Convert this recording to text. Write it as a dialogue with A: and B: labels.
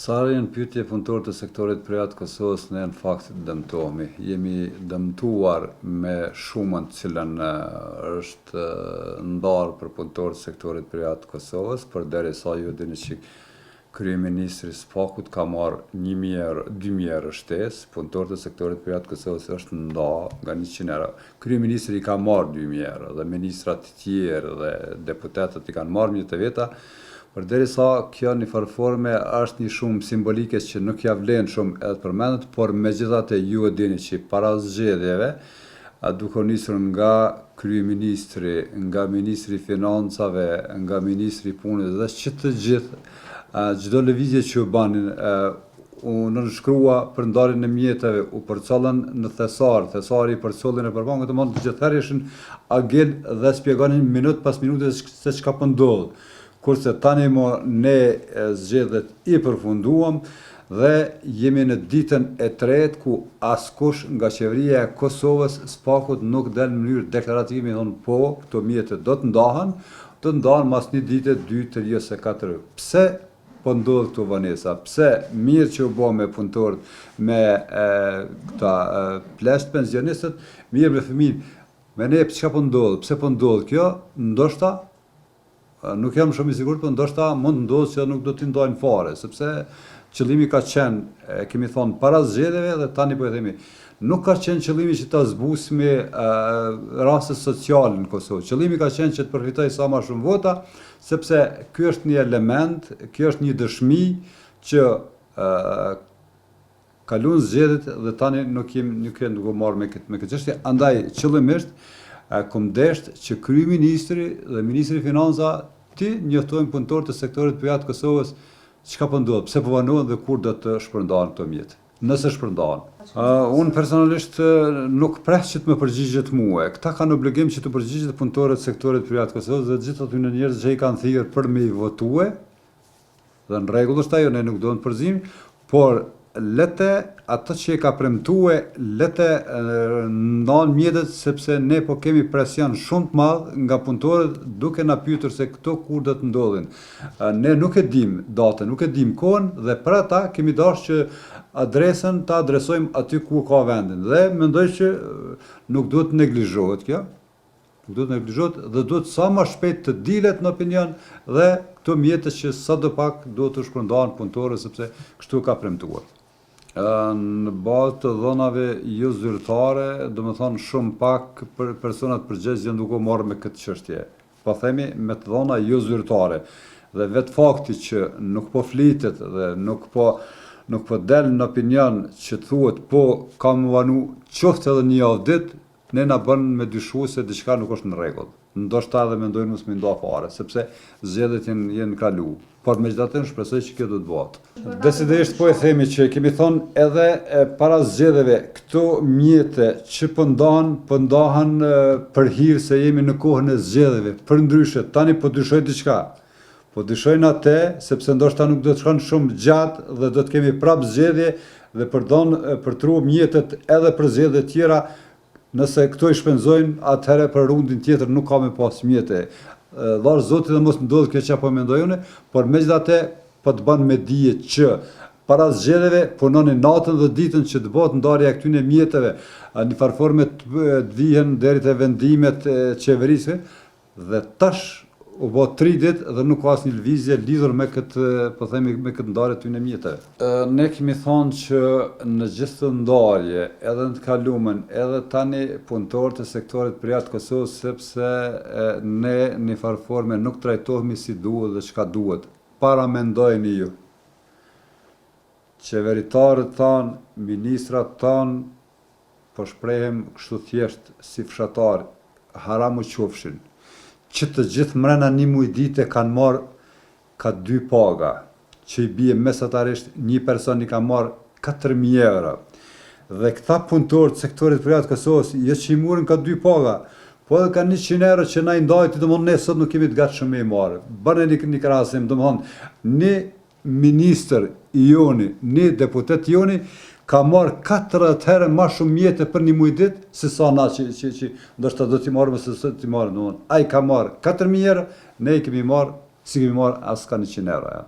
A: Sa janë pyetje punëtorët të sektorit privat Kosovës, ne në fakt dëmtohemi. Jemi dëmtuar me shumën cilën është ndarë për punëtorët të sektorit privat Kosovës, përderisa ju dini që kryeministri Spakut ka marrë 1.000 euro, 2.000 euro shtesë, punëtorët të sektorit privat Kosovës është ndarë nga 100 euro. Kryeministri i ka marrë 2.000 euro dhe ministrat të tjerë dhe deputetët i kanë marrë mjete veta. Përderisa kjo një farforme është një shumë simbolike që nuk ja vlen shumë edhe të përmendet, por megjithatë ju e dini që para zgjedhjeve, duke nisur nga kryeministri, nga ministri i financave, nga ministri i punës dhe që të gjithë, çdo lëvizje që u banin, u nënshkrua për ndarjen e mjeteve, u përcollën në thesari i përcollën e përballë, domthonë të gjithëherë ishin agil dhe shpjegonin minut pas minute se çka po ndodh. Kurse tani ne zgjedhjet i përfunduam dhe jemi në ditën e tretë ku askush nga qeveria e Kosovës Spakut nuk del në mënyrë deklarative i thonë po, këto mjete do të ndahen mas një dite, 2, 3 ose 4. Pse po ndodh këtu Vanesa? Pse mirë që u bë me punëtorët, me këta plesht pensionistët, mirë me fëmijë. Me ne çka po ndodh? Pse po ndodh kjo? Ndoshta nuk jam shumë i sigurt, por ndoshta mund të ndodhë që nuk do t'i ndajnë fare, sepse qëllimi ka qenë, kemi thonë, para zgjedhjeve dhe tani po e themi, nuk ka qenë qëllimi që ta zbusmi rastet sociale në Kosovë. Qëllimi ka qenë që të përfitoj sa më shumë vota, sepse ky është një element, ky është një dëshmi që kaluan zgjedhjet dhe tani nuk jemi duke marrë me këtë çështje. Andaj qëllimisht kom desht që kryeministri dhe ministri i financave ti njoftojnë punëtorët të sektorit privat Kosovës çka po ndodh, pse po vanohen dhe kur do të shpërndahen këto mjete. Nëse shpërndahen. Unë personalisht nuk pres që të më përgjigjet mua. Këta kanë obligim që të përgjigjet punëtorët të sektorit privat Kosovës dhe gjithë aty në njerëz që i kanë thirrë për me i votue. Dhe në rregull është ajo, ne nuk do të përzim, por lete ato që e ka premtue, lete ndan mjetet, sepse ne po kemi presion shumë të madh nga punëtorët duke na pyetur se këto kur do të ndodhin. Ne nuk e dim datën, nuk e dim kohën dhe për ata kemi dashur që adresën ta adresojmë aty ku ka vendin. Dhe mendoj që nuk duhet të neglizhohet kjo. Nuk duhet të neglizhohet dhe duhet sa më shpejt të dilet në opinion dhe këto mjete që sadopak duhet të shpërndahen punëtorët sepse kështu ka premtuar. Në bazë të dhënave jo zyrtare, do të thonë shumë pak për personat përgjegjës janë duke marrë me këtë çështje. Po themi me të dhëna jo zyrtare. Dhe vetë fakti që nuk po flitet dhe nuk po del në opinion që thuhet po kam vanu qoftë edhe një javë ditë, ne na bën me dyshu se diçka nuk është në rregull. Ndoshta edhe mendojnë mos më nda fare, sepse zgjedhjet janë kalu. Por megjithatë shpresoj që kjo do të bëhet. Desiderisht po e themi që kemi thonë edhe para zgjedhjeve këto mjete që po ndahen për hir se jemi në kohën e zgjedhjeve. Përndryshe tani po dyshoj diçka. Po dyshojnë atë sepse ndoshta nuk do të shkon shumë gjatë dhe do të kemi prapë zgjedhje dhe për tru mjetet edhe për zgjedhje tjera. Nëse këto i shpenzojnë, atëherë për rundin tjetër nuk ka me pas mjete. Lash Zoti dhe mos ndodh kjo që po mendoj unë, por megjithatë po të bën me dije që para zgjedhjeve punonin natën dhe ditën që të bëhet ndarja e këtyre mjeteve, në farforme të vihen deri te vendimet e qeverisë dhe tash u bë 3 ditë dhe nuk ka asnjë lëvizje lidhur me këtë, po themi me këtë ndarje të mjeteve. Ne kemi thonë që në gjithë të ndarje, edhe në të kalumen, edhe tani punëtorët e sektorit privat Kosovës, sepse ne në farforme nuk trajtohemi si duhet dhe çka duhet. Paramendojeni ju. Qeveritarët tanë, ministrat tanë, po shprehem kështu thjesht si fshatar, haramu qofshin. Që të gjithë mrena një muj dite kanë marrë ka 2 paga, që i bie mesatarisht një person i ka marrë 4.000 euro. Dhe këta punëtorë të sektorit privat Kosovës, jo që i morën ka 2 paga, po edhe ka 100 euro që na i ndajti, domthonë ne sot nuk kemi të gatshëm me i marrë. Bëni një krahasim, domthonë një ministër i joni, një deputet i joni, ka marrë 40 herë më shumë mjete për një muj ditë se sa na që ndoshta do t'i marrë ose s'do t'i marrë. Ai ka marrë 4.000 euro, ne i kemi marrë, si kemi marrë as ka 100 euro.